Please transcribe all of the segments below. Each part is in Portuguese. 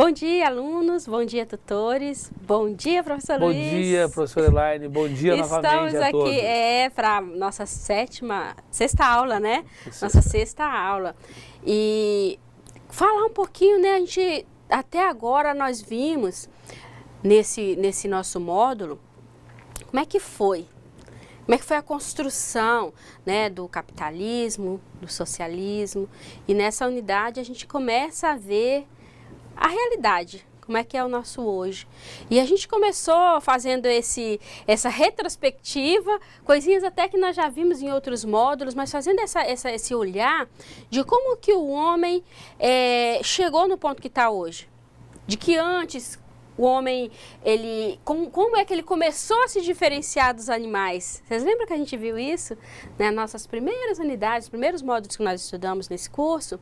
Bom dia, alunos, bom dia, tutores, bom dia, professor Bom Luiz. Bom dia, professora Elaine, bom dia novamente a todos. Estamos aqui para nossa sexta aula, né? Nossa sexta aula. E falar um pouquinho, né? Até agora nós vimos nesse nosso módulo, como é que foi a construção, né, do capitalismo, do socialismo, e nessa unidade a gente começa a ver a realidade, como é que é o nosso hoje. E a gente começou fazendo essa retrospectiva, coisinhas até que nós já vimos em outros módulos, mas fazendo esse olhar de como que o homem chegou no ponto que está hoje. De que antes o homem, como é que ele começou a se diferenciar dos animais? Vocês lembram que a gente viu isso? Nas nossas primeiras unidades, os primeiros módulos que nós estudamos nesse curso,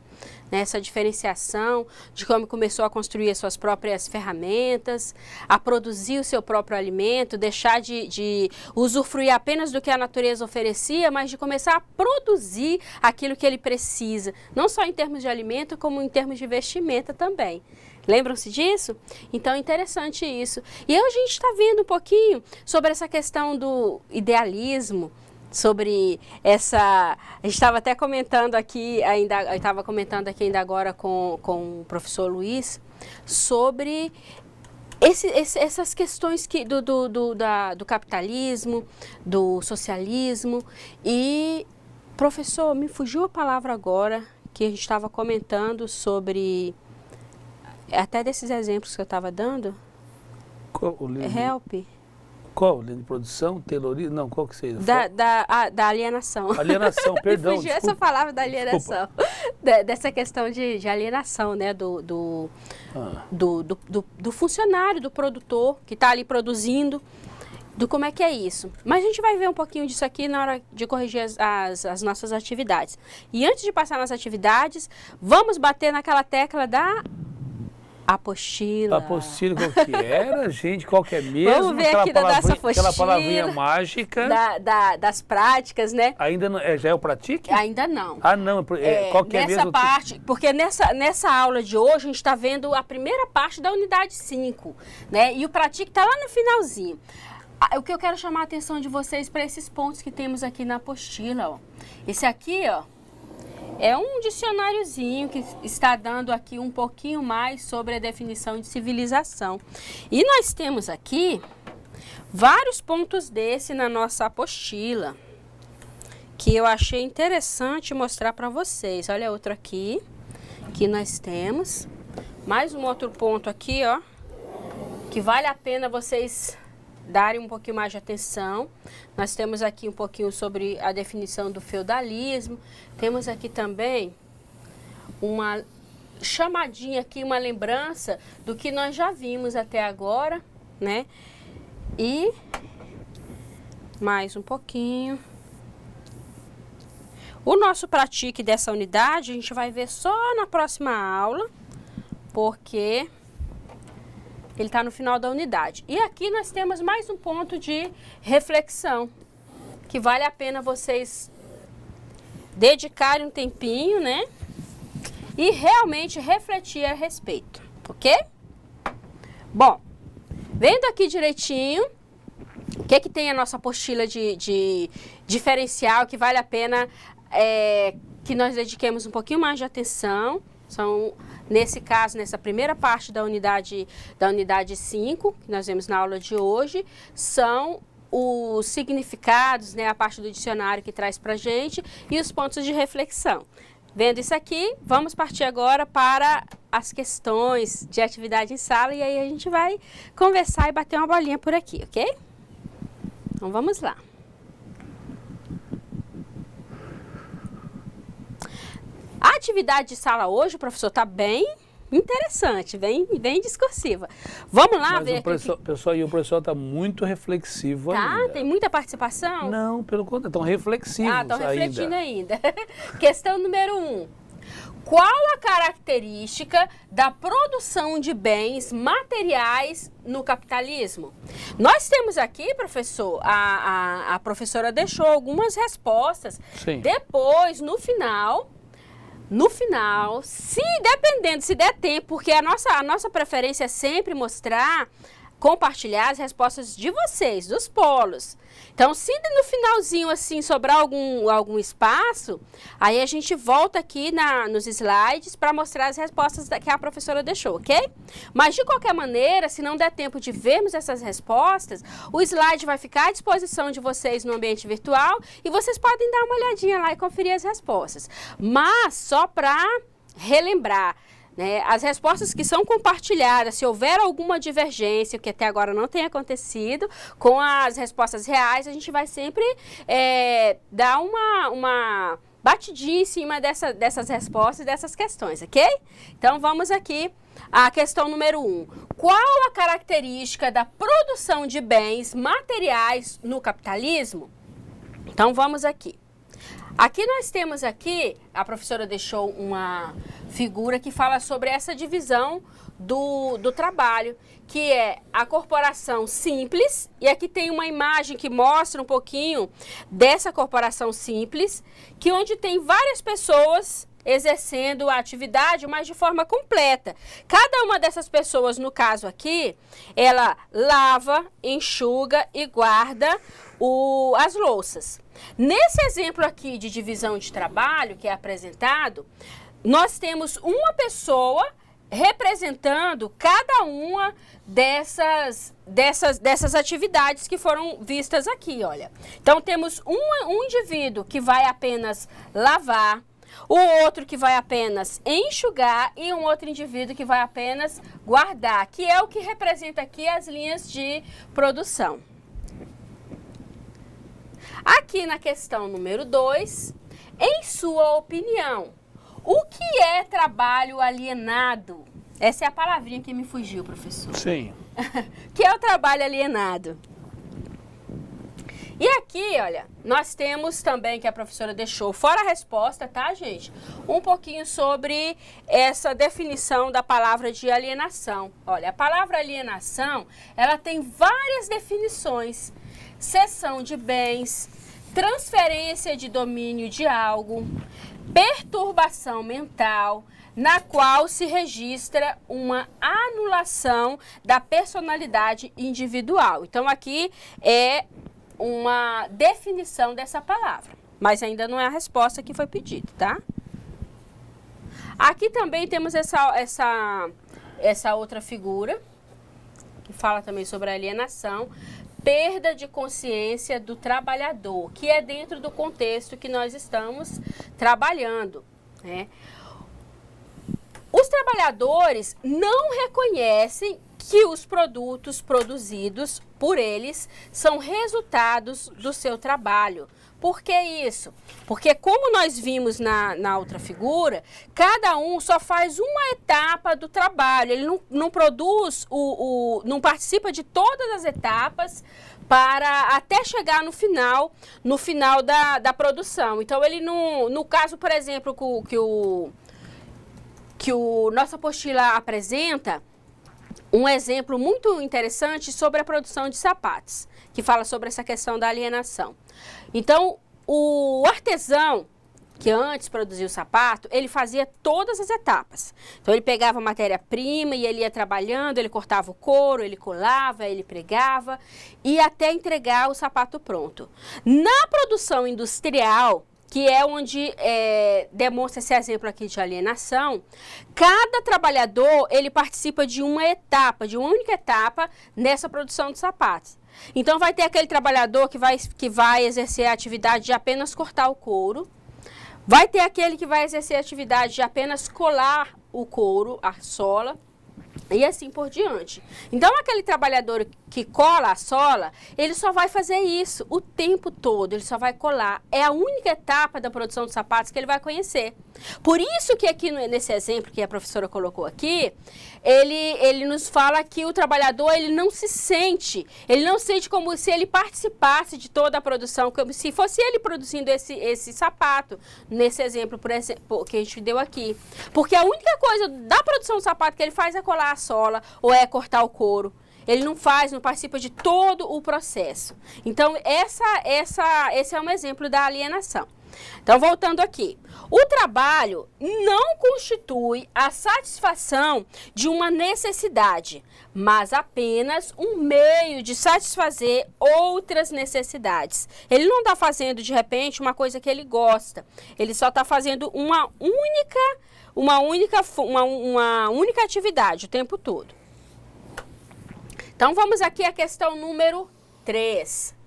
né, essa diferenciação de como começou a construir as suas próprias ferramentas, a produzir o seu próprio alimento, deixar de usufruir apenas do que a natureza oferecia, mas de começar a produzir aquilo que ele precisa, não só em termos de alimento, como em termos de vestimenta também. Lembram-se disso? Então é interessante isso. E hoje a gente está vendo um pouquinho sobre essa questão do idealismo, sobre essa... A gente estava até comentando aqui, eu estava comentando aqui ainda agora com o professor Luiz, sobre essas questões do capitalismo, do socialismo. E, professor, me fugiu a palavra agora, que a gente estava comentando sobre... Até desses exemplos que eu estava dando. Qual o livro? Help. Qual? O livro de produção? Terrorismo? Não, qual que seja? Da alienação. Alienação, perdão. Fugiu essa palavra da alienação. Dessa questão de alienação, né? Do funcionário, do produtor, que está ali produzindo, do como é que é isso. Mas a gente vai ver um pouquinho disso aqui na hora de corrigir as nossas atividades. E antes de passar nas atividades, vamos bater naquela tecla da... apostila. Apostila, qual que era, gente? Qual que é mesmo? Vamos ver aqui da nossa apostila. Aquela palavrinha mágica. Das práticas, né? Ainda não, já é o pratique? Ainda não. Ah, não. Qual que é mesmo? Nessa parte, porque nessa aula de hoje a gente está vendo a primeira parte da unidade 5, né? E o pratique está lá no finalzinho. O que eu quero chamar a atenção de vocês para esses pontos que temos aqui na apostila, ó. Esse aqui, ó, é um dicionáriozinho que está dando aqui um pouquinho mais sobre a definição de civilização. E nós temos aqui vários pontos desse na nossa apostila, que eu achei interessante mostrar para vocês. Olha outro aqui, que nós temos. Mais um outro ponto aqui, ó, que vale a pena vocês darem um pouquinho mais de atenção. Nós temos aqui um pouquinho sobre a definição do feudalismo. Temos aqui também uma chamadinha aqui, uma lembrança do que nós já vimos até agora, né? E mais um pouquinho. O nosso pratique dessa unidade a gente vai ver só na próxima aula, porque ele está no final da unidade. E aqui nós temos mais um ponto de reflexão, que vale a pena vocês dedicarem um tempinho, né? E realmente refletir a respeito, ok? Bom, vendo aqui direitinho, o que tem a nossa apostila de diferencial, que vale a pena que nós dediquemos um pouquinho mais de atenção. São, nesse caso, nessa primeira parte da unidade 5, que nós vemos na aula de hoje, são os significados, né, a parte do dicionário que traz para a gente e os pontos de reflexão. Vendo isso aqui, vamos partir agora para as questões de atividade em sala e aí a gente vai conversar e bater uma bolinha por aqui, ok? Então vamos lá. A atividade de sala hoje, professor, está bem interessante, bem discursiva. Vamos lá ver aqui. Pessoal, e o professor está muito reflexivo ainda. Tá? Tem muita participação? Não, pelo contrário, estão reflexivos ainda. Estão refletindo ainda. Questão número 1. Qual a característica da produção de bens materiais no capitalismo? Nós temos aqui, professor, a professora deixou algumas respostas. Sim. Depois, no final, no final, dependendo, se der tempo, porque a nossa preferência é sempre mostrar, compartilhar as respostas de vocês, dos polos. Então, se no finalzinho, assim, sobrar algum espaço, aí a gente volta aqui nos slides para mostrar as respostas que a professora deixou, ok? Mas, de qualquer maneira, se não der tempo de vermos essas respostas, o slide vai ficar à disposição de vocês no ambiente virtual e vocês podem dar uma olhadinha lá e conferir as respostas. Mas, só para relembrar, né, as respostas que são compartilhadas, se houver alguma divergência, que até agora não tem acontecido, com as respostas reais, a gente vai sempre dar uma batidinha em cima dessas respostas, dessas questões, ok? Então, vamos aqui à questão número 1. Qual a característica da produção de bens materiais no capitalismo? Então, vamos aqui. Aqui nós temos a professora deixou uma figura que fala sobre essa divisão do trabalho, que é a corporação simples, e aqui tem uma imagem que mostra um pouquinho dessa corporação simples, que onde tem várias pessoas exercendo a atividade, mas de forma completa. Cada uma dessas pessoas, no caso aqui, ela lava, enxuga e guarda as louças. Nesse exemplo aqui de divisão de trabalho que é apresentado, nós temos uma pessoa representando cada uma dessas atividades que foram vistas aqui, olha. Então, temos um indivíduo que vai apenas lavar, o outro que vai apenas enxugar e um outro indivíduo que vai apenas guardar, que é o que representa aqui as linhas de produção. Aqui na questão número 2, em sua opinião, o que é trabalho alienado? Essa é a palavrinha que me fugiu, professor. Sim. Que é o trabalho alienado? E aqui, olha, nós temos também, que a professora deixou fora a resposta, tá, gente? Um pouquinho sobre essa definição da palavra de alienação. Olha, a palavra alienação, ela tem várias definições. Cessão de bens, transferência de domínio de algo, perturbação mental, na qual se registra uma anulação da personalidade individual. Então, aqui é uma definição dessa palavra, mas ainda não é a resposta que foi pedida, tá? Aqui também temos essa outra figura, que fala também sobre a alienação, perda de consciência do trabalhador, que é dentro do contexto que nós estamos trabalhando, né? Os trabalhadores não reconhecem que os produtos produzidos por eles são resultados do seu trabalho. Por que isso? Porque, como nós vimos na outra figura, cada um só faz uma etapa do trabalho. Ele não produz, não participa de todas as etapas para até chegar no final da produção. Então, ele no caso, por exemplo, que nossa apostila apresenta, um exemplo muito interessante sobre a produção de sapatos, que fala sobre essa questão da alienação. Então, o artesão que antes produzia o sapato, ele fazia todas as etapas. Então, ele pegava a matéria-prima e ele ia trabalhando, ele cortava o couro, ele colava, ele pregava, e até entregar o sapato pronto. Na produção industrial, que é onde demonstra esse exemplo aqui de alienação, cada trabalhador, ele participa de uma única etapa nessa produção de sapatos. Então, vai ter aquele trabalhador que vai exercer a atividade de apenas cortar o couro, vai ter aquele que vai exercer a atividade de apenas colar o couro, a sola, e assim por diante. Então, aquele trabalhador que cola a sola, ele só vai fazer isso o tempo todo, ele só vai colar. É a única etapa da produção de sapatos que ele vai conhecer. Por isso que aqui nesse exemplo que a professora colocou aqui, ele nos fala que o trabalhador, ele não sente como se ele participasse de toda a produção, como se fosse ele produzindo esse sapato, nesse exemplo, por exemplo, que a gente deu aqui. Porque a única coisa da produção do sapato que ele faz é colar a sola ou é cortar o couro. Ele não participa de todo o processo. Então, esse é um exemplo da alienação. Então, voltando aqui. O trabalho não constitui a satisfação de uma necessidade, mas apenas um meio de satisfazer outras necessidades. Ele não está fazendo, de repente, uma coisa que ele gosta. Ele só está fazendo uma única atividade o tempo todo. Então, vamos aqui à questão número 3.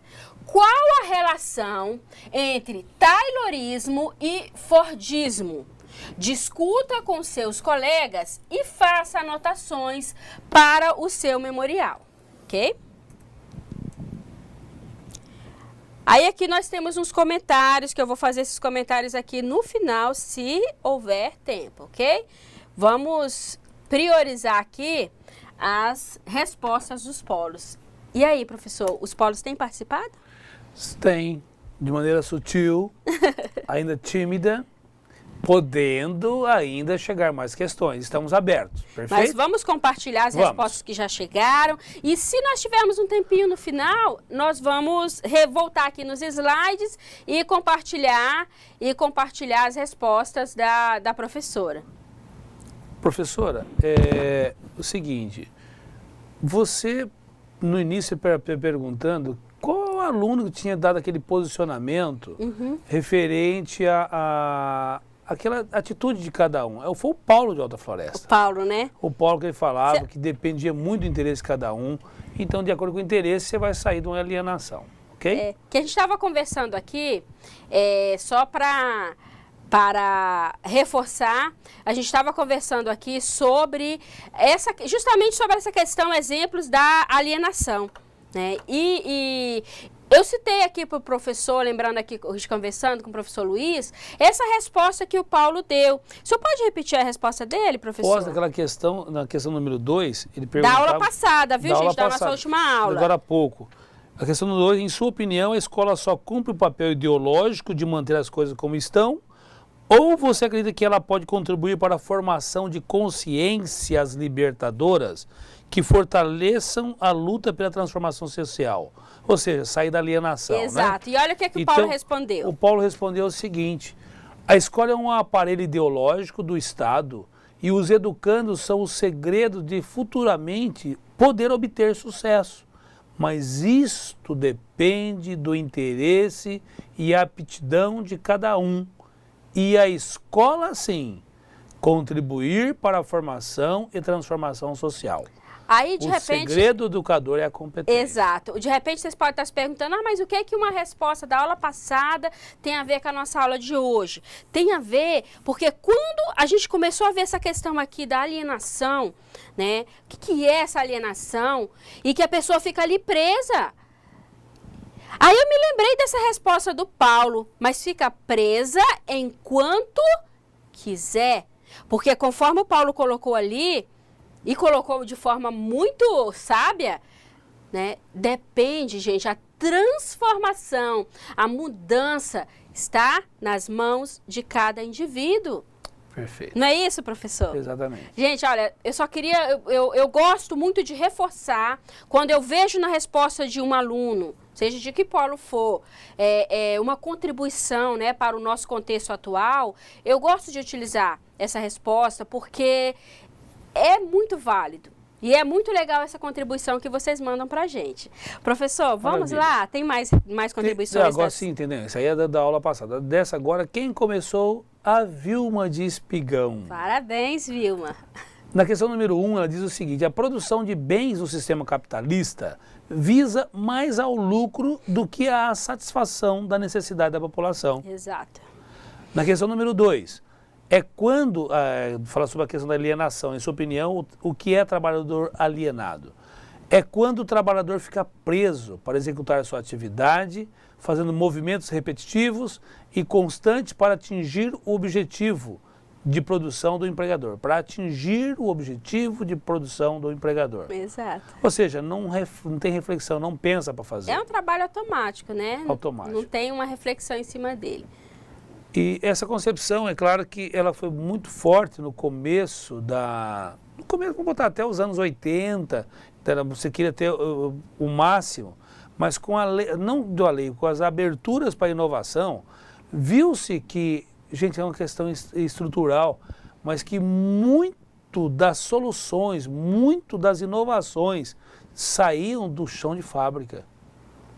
Qual a relação entre taylorismo e fordismo? Discuta com seus colegas e faça anotações para o seu memorial, ok? Aí aqui nós temos uns comentários, que eu vou fazer esses comentários aqui no final, se houver tempo, ok? Vamos priorizar aqui as respostas dos polos. E aí, professor, os polos têm participado? Tem, de maneira sutil, ainda tímida, podendo ainda chegar mais questões. Estamos abertos, perfeito? Mas vamos compartilhar as respostas que já chegaram. E se nós tivermos um tempinho no final, nós vamos voltar aqui nos slides e compartilhar as respostas da professora. Professora, é o seguinte, você no início perguntando qual aluno que tinha dado aquele posicionamento referente àquela atitude de cada um. Foi o Paulo de Alta Floresta. O Paulo, né? O Paulo que ele falava que dependia muito do interesse de cada um. Então, de acordo com o interesse, você vai sair de uma alienação, ok? Que a gente estava conversando aqui, só para reforçar, a gente estava conversando aqui justamente sobre essa questão, exemplos da alienação, né? E eu citei aqui para o professor, lembrando aqui, conversando com o professor Luiz, essa resposta que o Paulo deu. O senhor pode repetir a resposta dele, professor? Posso, naquela questão, na questão número 2, ele perguntava... Da aula passada, viu, gente? Da nossa última aula. Agora há pouco. A questão número 2, em sua opinião, a escola só cumpre o papel ideológico de manter as coisas como estão, ou você acredita que ela pode contribuir para a formação de consciências libertadoras que fortaleçam a luta pela transformação social? Ou seja, sair da alienação, Exato. Né? E olha o que o Paulo respondeu. O Paulo respondeu o seguinte: a escola é um aparelho ideológico do Estado e os educandos são o segredo de futuramente poder obter sucesso. Mas isto depende do interesse e aptidão de cada um. E a escola, sim, contribuir para a formação e transformação social. Aí, de repente... O segredo do educador é a competência. Exato. De repente, vocês podem estar se perguntando, mas o que é que uma resposta da aula passada tem a ver com a nossa aula de hoje? Tem a ver, porque quando a gente começou a ver essa questão aqui da alienação, né? O que é essa alienação? E que a pessoa fica ali presa. Aí eu me lembrei dessa resposta do Paulo, mas fica presa enquanto quiser. Porque conforme o Paulo colocou ali, e colocou de forma muito sábia, né? Depende, gente, a transformação, a mudança está nas mãos de cada indivíduo. Perfeito. Não é isso, professor? Exatamente. Gente, olha, eu só queria, eu gosto muito de reforçar, quando eu vejo na resposta de um aluno, seja de que polo for, uma contribuição, né, para o nosso contexto atual, eu gosto de utilizar essa resposta porque é muito válido. E é muito legal essa contribuição que vocês mandam pra gente. Professor, vamos lá? Tem mais contribuições? Agora sim, entendeu? Isso aí é da aula passada. Dessa agora, quem começou? A Vilma de Espigão. Parabéns, Vilma. Na questão número 1, ela diz o seguinte: a produção de bens no sistema capitalista visa mais ao lucro do que à satisfação da necessidade da população. Exato. Na questão número 2, é quando, fala sobre a questão da alienação, em sua opinião, o que é trabalhador alienado? É quando o trabalhador fica preso para executar a sua atividade, fazendo movimentos repetitivos e constantes para atingir o objetivo de produção do empregador. Para atingir o objetivo de produção do empregador. Exato. Ou seja, não tem reflexão, não pensa para fazer. É um trabalho automático, né? Automático. Não tem uma reflexão em cima dele. E essa concepção, é claro que ela foi muito forte no começo vamos botar até os anos 80, você queria ter o máximo, mas com a lei, não a lei, com as aberturas para a inovação, viu-se que, gente, é uma questão estrutural, mas que muito das soluções, muito das inovações saíam do chão de fábrica.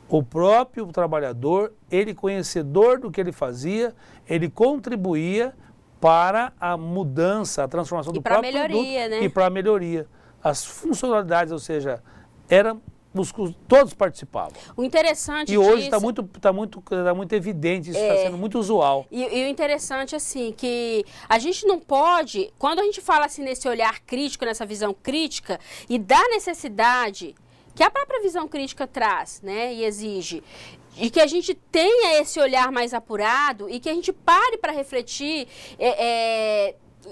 O próprio trabalhador, ele conhecedor do que ele fazia, ele contribuía para a mudança, a transformação do próprio produto, né? E para a melhoria. As funcionalidades, ou seja, todos participavam. O interessante E hoje disso... está muito evidente, isso está sendo muito usual. E o interessante, assim, que a gente não pode, quando a gente fala assim nesse olhar crítico, nessa visão crítica, e da necessidade que a própria visão crítica traz, né, e exige, de que a gente tenha esse olhar mais apurado e que a gente pare para refletir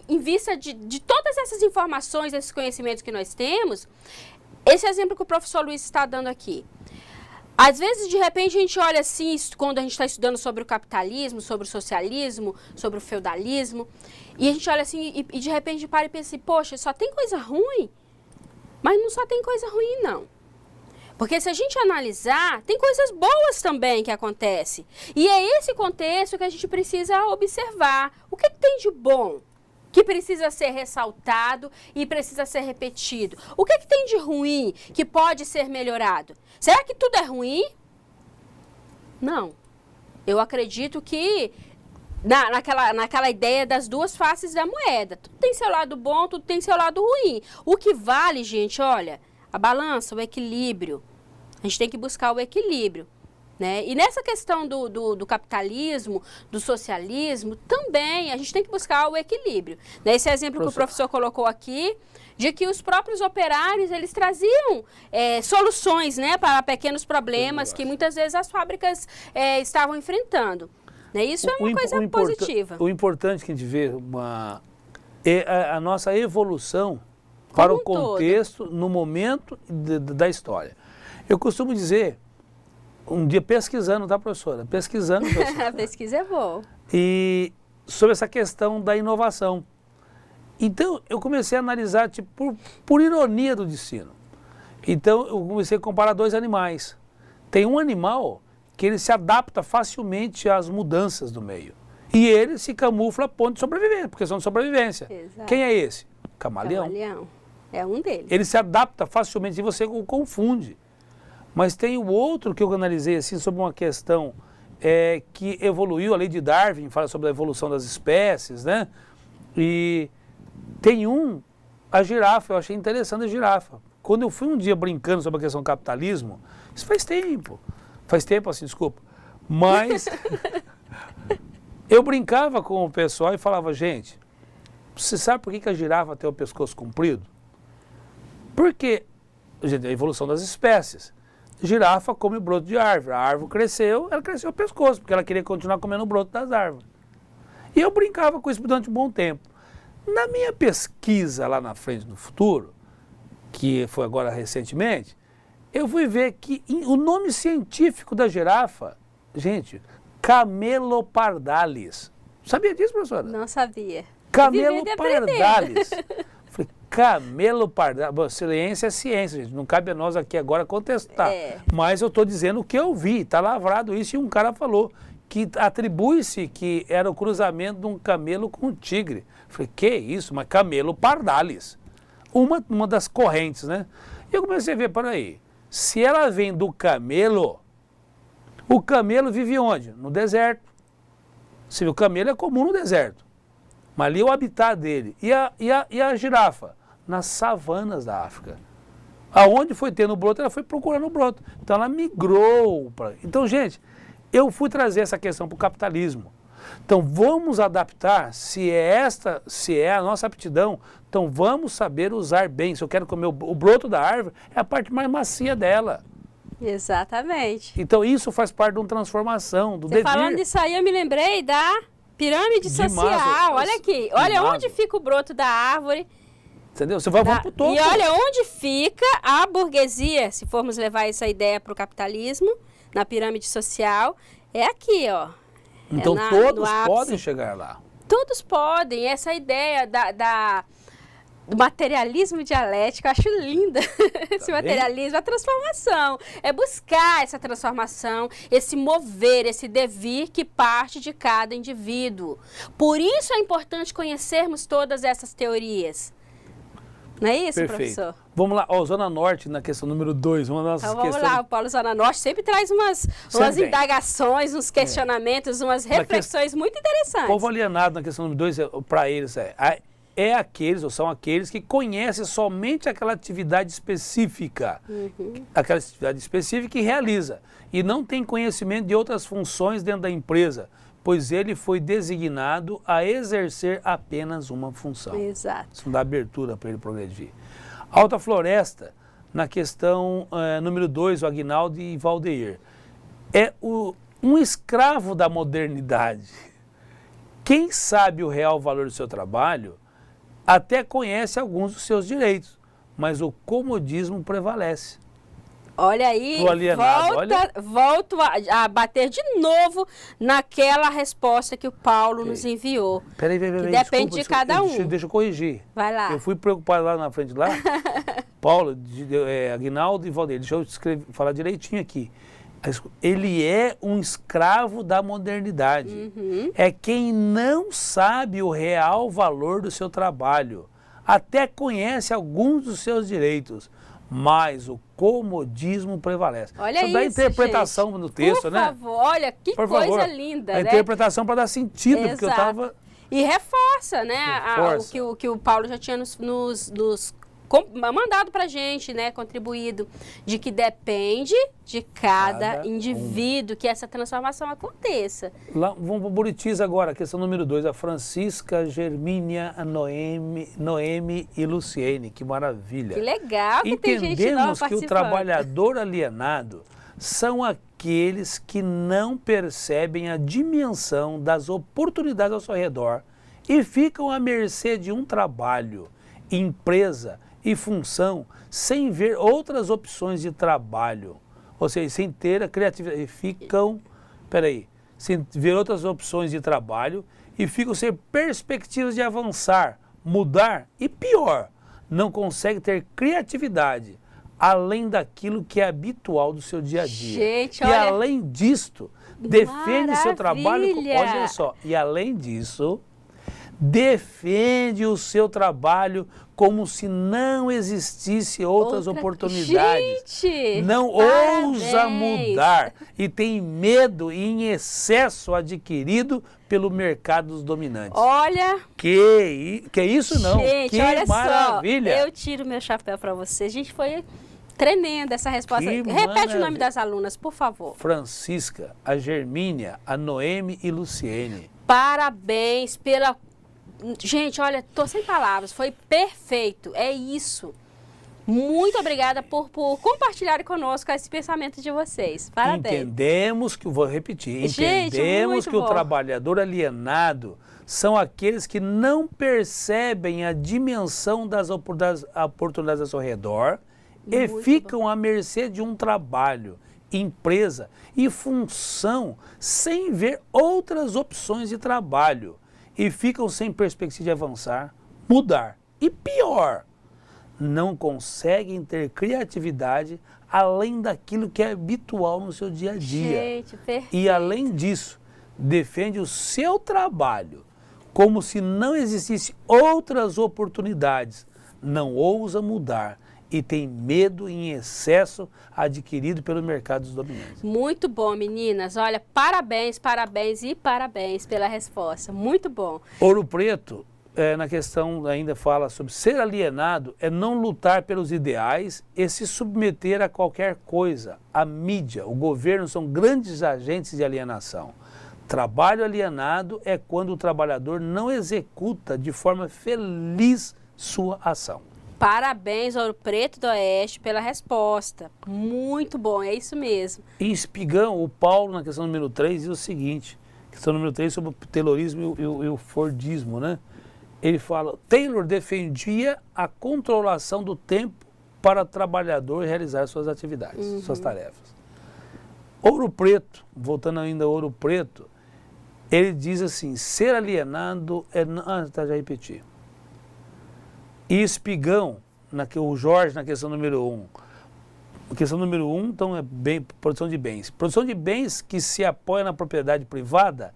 em vista de todas essas informações, esses conhecimentos que nós temos. Esse exemplo que o professor Luiz está dando aqui. Às vezes, de repente, a gente olha assim, quando a gente está estudando sobre o capitalismo, sobre o socialismo, sobre o feudalismo, e a gente olha assim e de repente para e pensa assim, poxa, só tem coisa ruim? Mas não só tem coisa ruim, não. Porque se a gente analisar, tem coisas boas também que acontecem. E é esse contexto que a gente precisa observar. O que tem de bom que precisa ser ressaltado e precisa ser repetido? O que tem de ruim que pode ser melhorado? Será que tudo é ruim? Não. Eu acredito que naquela ideia das duas faces da moeda. Tudo tem seu lado bom, tudo tem seu lado ruim. O que vale, gente, olha, a balança, o equilíbrio. A gente tem que buscar o equilíbrio. Né? E nessa questão do capitalismo, do socialismo, também a gente tem que buscar o equilíbrio. Né? Esse exemplo que o professor colocou aqui, de que os próprios operários, eles traziam soluções, né, para pequenos problemas que muitas vezes as fábricas estavam enfrentando. Né? Isso é uma coisa positiva. O importante que a gente vê é a nossa evolução para o contexto, no momento da história. Eu costumo dizer, um dia pesquisando, tá, professora? Pesquisando, professora. A pesquisa é boa. E sobre essa questão da inovação. Então, eu comecei a analisar, tipo, por ironia do destino. Então, eu comecei a comparar dois animais. Tem um animal que ele se adapta facilmente às mudanças do meio. E ele se camufla a ponto de sobrevivência, por questão de sobrevivência. Exato. Quem é esse? Camaleão. Camaleão. É um deles. Ele se adapta facilmente e você o confunde. Mas tem o outro que eu analisei assim, sobre uma questão que evoluiu, a lei de Darwin fala sobre a evolução das espécies, né? E tem a girafa, eu achei interessante a girafa. Quando eu fui um dia brincando sobre a questão do capitalismo, isso faz tempo assim, desculpa, mas eu brincava com o pessoal e falava, gente, você sabe por que a girafa tem o pescoço comprido? Porque, gente, a evolução das espécies. Girafa come broto de árvore. A árvore cresceu, ela cresceu o pescoço, porque ela queria continuar comendo o broto das árvores. E eu brincava com isso durante um bom tempo. Na minha pesquisa lá na frente do futuro, que foi agora recentemente, eu fui ver que o nome científico da girafa, gente, Camelopardalis. Sabia disso, professora? Não sabia. Camelopardalis. Falei, Camelopardalis. Ciência é ciência, gente. Não cabe a nós aqui agora contestar. Mas eu estou dizendo o que eu vi. Está lavrado isso e um cara falou que atribui-se que era o cruzamento de um camelo com um tigre. Falei, que isso? Mas Camelopardalis. Uma das correntes, né? E eu comecei a ver, peraí, se ela vem do camelo, o camelo vive onde? No deserto. Se o camelo é comum no deserto. Mas ali é o habitat dele. E a girafa? Nas savanas da África. Aonde foi tendo broto, ela foi procurando o broto. Então ela migrou. Então, gente, eu fui trazer essa questão para o capitalismo. Então vamos adaptar, se é a nossa aptidão, então vamos saber usar bem. Se eu quero comer o broto da árvore, é a parte mais macia dela. Exatamente. Então isso faz parte de uma transformação, do devir. Falando disso aí, eu me lembrei da pirâmide social. Olha aqui, olha onde fica o broto da árvore. Entendeu? Você vai pro topo. E olha onde fica a burguesia, se formos levar essa ideia para o capitalismo, na pirâmide social, é aqui, ó. Então todos podem chegar lá. Todos podem. Essa ideia materialismo dialético, eu acho linda esse materialismo, a transformação, é buscar essa transformação, esse mover, esse devir que parte de cada indivíduo. Por isso é importante conhecermos todas essas teorias. Não é isso, Perfeito. professor? Vamos lá, Zona Norte, na questão número 2. Então vamos lá, o Paulo Zona Norte sempre traz umas indagações, uns questionamentos, umas reflexões muito interessantes. O povo alienado, na questão número 2, para eles, aqueles, ou são aqueles que conhecem somente aquela atividade específica, aquela atividade específica que realiza, e não tem conhecimento de outras funções dentro da empresa, pois ele foi designado a exercer apenas uma função. Exato. Isso não dá abertura para ele progredir. Alta Floresta, na questão número 2, o Aguinaldo e Valdeir, é um escravo da modernidade. Quem sabe o real valor do seu trabalho até conhece alguns dos seus direitos, mas o comodismo prevalece. Olha aí, alienado, volto a bater de novo naquela resposta que o Paulo nos enviou. Peraí, que depende de cada um. Deixa eu corrigir. Vai lá. Eu fui preocupado lá na frente, lá. Paulo, Aguinaldo e Valdeir, deixa eu falar direitinho aqui. Ele é um escravo da modernidade. É quem não sabe o real valor do seu trabalho. Até conhece alguns dos seus direitos, mas o comodismo prevalece. Olha isso, dá interpretação no texto, né? Por favor, olha que coisa linda, né? A interpretação para dar sentido, Exato. porque eu estava... E reforça, né, o que o Paulo já tinha nos mandado para a gente, né, contribuído, de que depende de cada indivíduo que essa transformação aconteça. Lá, vamos para o Buritis agora, questão número 2, a Francisca, Germínia, a Noemi e Luciene, que maravilha. Que legal que tem gente nova participando. Entendemos que o trabalhador alienado são aqueles que não percebem a dimensão das oportunidades ao seu redor e ficam à mercê de um trabalho, empresa e função sem ver outras opções de trabalho, ou seja, sem ter a criatividade, sem ver outras opções de trabalho e ficam sem perspectivas de avançar, mudar e pior, não conseguem ter criatividade além daquilo que é habitual do seu dia a dia. Gente, e olha, além disto, defende seu trabalho, olha só, e além disso, defende o seu trabalho como se não existisse outras oportunidades. Gente, não ousa mudar e tem medo em excesso adquirido pelo mercado dos dominantes. Olha... Que isso não, gente, que olha maravilha. Só, eu tiro meu chapéu para você. Gente, foi tremenda essa resposta. Repete o nome das alunas, por favor. Francisca, a Germínia, a Noemi e Luciene. Parabéns pela... Gente, olha, tô sem palavras, foi perfeito, é isso. Muito obrigada por compartilhar conosco esse pensamento de vocês. Parabéns. Entendemos que, vou repetir, entendemos que o trabalhador alienado são aqueles que não percebem a dimensão das oportunidades ao seu redor e ficam à mercê de um trabalho, empresa e função sem ver outras opções de trabalho. E ficam sem perspectiva de avançar, mudar. E pior, não conseguem ter criatividade além daquilo que é habitual no seu dia a dia. Gente, perfeito. E além disso, defende o seu trabalho como se não existisse outras oportunidades. Não ousa mudar e tem medo em excesso adquirido pelo mercado dos dominantes. Muito bom, meninas. Olha, parabéns, parabéns e parabéns pela resposta. Muito bom. Ouro Preto, na questão ainda fala sobre ser alienado, é não lutar pelos ideais e se submeter a qualquer coisa. A mídia, o governo são grandes agentes de alienação. Trabalho alienado é quando o trabalhador não executa de forma feliz sua ação. Parabéns, Ouro Preto do Oeste, pela resposta. Muito bom, é isso mesmo. Em Espigão, o Paulo, na questão número 3, diz o seguinte, questão número 3 sobre o taylorismo e o fordismo, né? Ele fala, Taylor defendia a controlação do tempo para o trabalhador realizar suas atividades, suas tarefas. Ouro Preto, voltando ainda ao Ouro Preto, ele diz assim, ser alienado é... já repeti. E Espigão, o Jorge na questão número 1. A questão número 1, então, é produção de bens. Produção de bens que se apoia na propriedade privada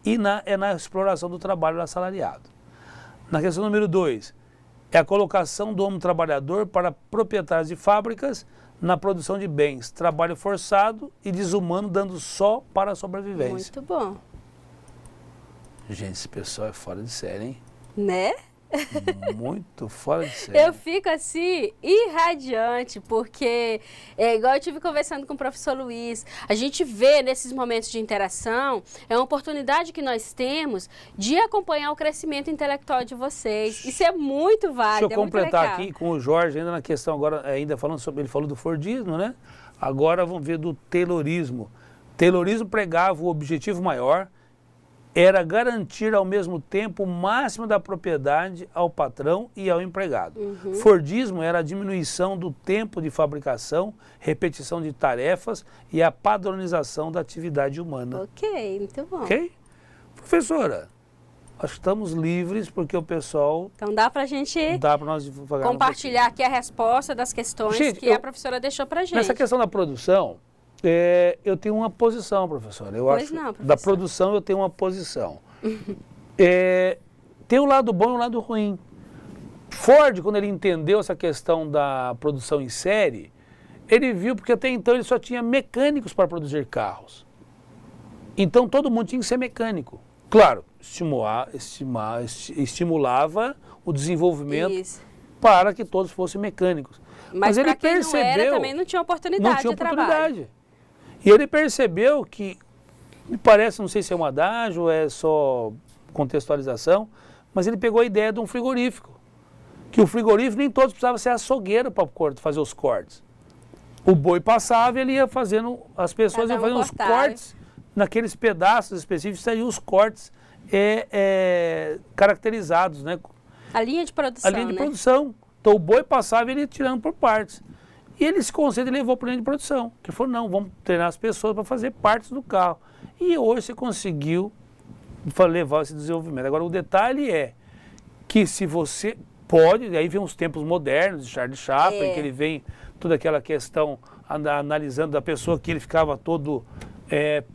e na exploração do trabalho assalariado. Na questão número 2, é a colocação do homem trabalhador para proprietários de fábricas na produção de bens, trabalho forçado e desumano, dando só para a sobrevivência. Muito bom. Gente, esse pessoal é fora de série, hein? Né? Muito fora de série. Eu fico assim, irradiante, porque, igual eu estive conversando com o professor Luiz, a gente vê nesses momentos de interação, é uma oportunidade que nós temos de acompanhar o crescimento intelectual de vocês. Isso é muito válido, Deixa eu completar aqui com o Jorge, ainda na questão agora, ainda falando sobre, ele falou do Fordismo, né? Agora vamos ver do Taylorismo. Taylorismo pregava o objetivo maior, era garantir ao mesmo tempo o máximo da propriedade ao patrão e ao empregado. Fordismo era a diminuição do tempo de fabricação, repetição de tarefas e a padronização da atividade humana. Ok, muito bom. Ok? Professora, acho que estamos livres porque o pessoal... Então dá pra gente nós compartilhar aqui a resposta das questões que a professora deixou pra gente. Nessa questão da produção, eu tenho uma posição, professora. Da produção eu tenho uma posição. Tem um lado bom e um lado ruim. Ford, quando ele entendeu essa questão da produção em série, ele viu, porque até então ele só tinha mecânicos para produzir carros. Então todo mundo tinha que ser mecânico. Claro, estimulava o desenvolvimento para que todos fossem mecânicos. Mas ele percebeu, não era, também não tinha oportunidade de trabalho. E ele percebeu que, me parece, não sei se é um adágio ou é só contextualização, mas ele pegou a ideia de um frigorífico. Que o frigorífico nem todos precisavam ser açougueiro para fazer os cortes. O boi passava e ele ia fazendo, as pessoas iam fazendo os cortes, naqueles pedaços específicos, saíam os cortes caracterizados, né? A linha de produção, A linha de produção. Então o boi passava e ele ia tirando por partes. E ele, esse conceito, levou para a linha de produção. Que falou, não, vamos treinar as pessoas para fazer partes do carro. E hoje você conseguiu levar esse desenvolvimento. Agora, o detalhe é que se você pode, aí vem os tempos modernos de Charlie Chaplin, que ele vem toda aquela questão analisando da pessoa que ele ficava todo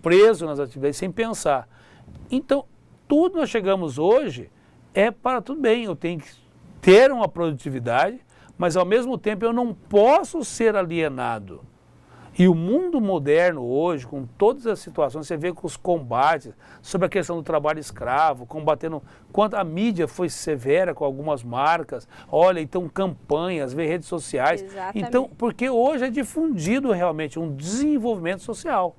preso nas atividades sem pensar. Então, tudo nós chegamos hoje para tudo bem, eu tenho que ter uma produtividade, mas ao mesmo tempo eu não posso ser alienado. E o mundo moderno hoje, com todas as situações, você vê com os combates sobre a questão do trabalho escravo, combatendo quanto a mídia foi severa com algumas marcas, olha, então campanhas, vê redes sociais. Exatamente. Então, porque hoje é difundido realmente um desenvolvimento social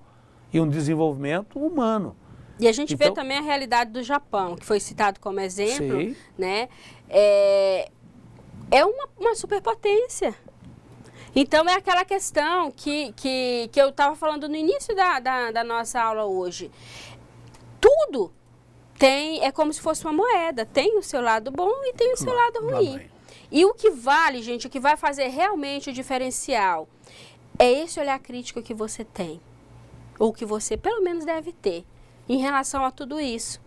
e um desenvolvimento humano. E a gente vê também a realidade do Japão, que foi citado como exemplo, sim, né? É uma superpotência. Então, é aquela questão que eu estava falando no início da nossa aula hoje. Tudo é como se fosse uma moeda. Tem o seu lado bom e tem o seu lado ruim. E o que vale, gente, o que vai fazer realmente o diferencial é esse olhar crítico que você tem. Ou que você, pelo menos, deve ter em relação a tudo isso.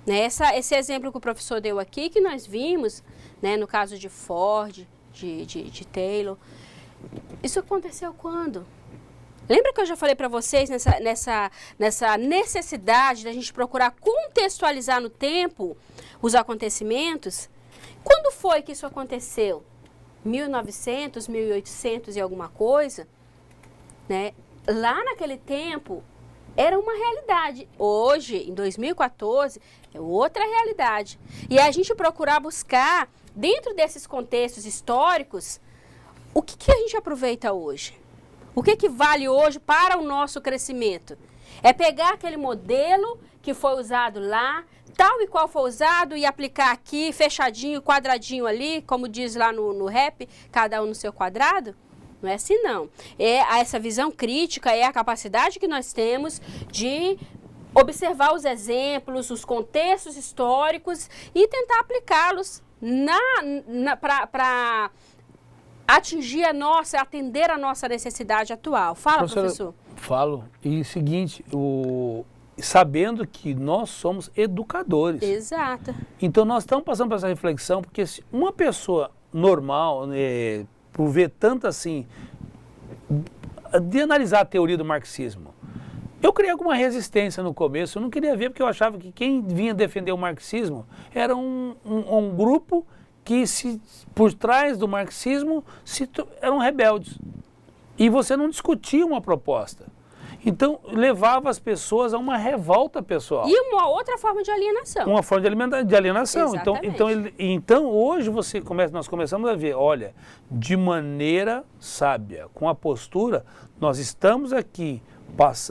Né? Esse exemplo que o professor deu aqui, que nós vimos, né, no caso de Ford, de Taylor, isso aconteceu quando? Lembra que eu já falei para vocês nessa necessidade da gente procurar contextualizar no tempo os acontecimentos? Quando foi que isso aconteceu? 1900, 1800 e alguma coisa? Né? Lá naquele tempo era uma realidade. Hoje, em 2014, é outra realidade. E a gente procurar buscar, dentro desses contextos históricos, o que a gente aproveita hoje? O que vale hoje para o nosso crescimento? É pegar aquele modelo que foi usado lá, tal e qual foi usado, e aplicar aqui, fechadinho, quadradinho ali, como diz lá no rap, cada um no seu quadrado? Não é assim, não. Essa visão crítica é a capacidade que nós temos de observar os exemplos, os contextos históricos e tentar aplicá-los para atingir atender a nossa necessidade atual. Fala, professor. Falo. E o seguinte, sabendo que nós somos educadores. Exato. Então nós estamos passando por essa reflexão, porque se uma pessoa normal, por ver tanto assim, de analisar a teoria do marxismo. Eu criei alguma resistência no começo, eu não queria ver porque eu achava que quem vinha defender o marxismo era um grupo que por trás do marxismo eram rebeldes. E você não discutia uma proposta. Então, levava as pessoas a uma revolta pessoal. E uma outra forma de alienação. Uma forma de alienação. Exatamente. Então, hoje nós começamos a ver, olha, de maneira sábia, com a postura, nós estamos aqui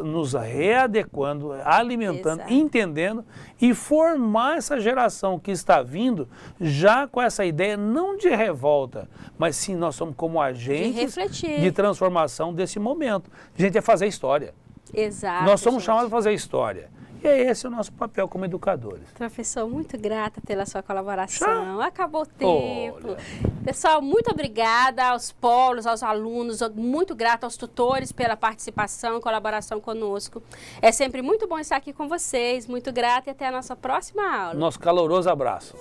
nos readequando, alimentando, Exato. entendendo e formar essa geração que está vindo já com essa ideia não de revolta, mas sim nós somos como agentes de transformação desse momento. A gente é fazer história. Exato. Nós somos chamados a fazer história. E esse é o nosso papel como educadores. Professor, muito grata pela sua colaboração. Acabou o tempo. Olha. Pessoal, muito obrigada aos polos, aos alunos, muito grata aos tutores pela participação e colaboração conosco. É sempre muito bom estar aqui com vocês. Muito grata e até a nossa próxima aula. Nosso caloroso abraço.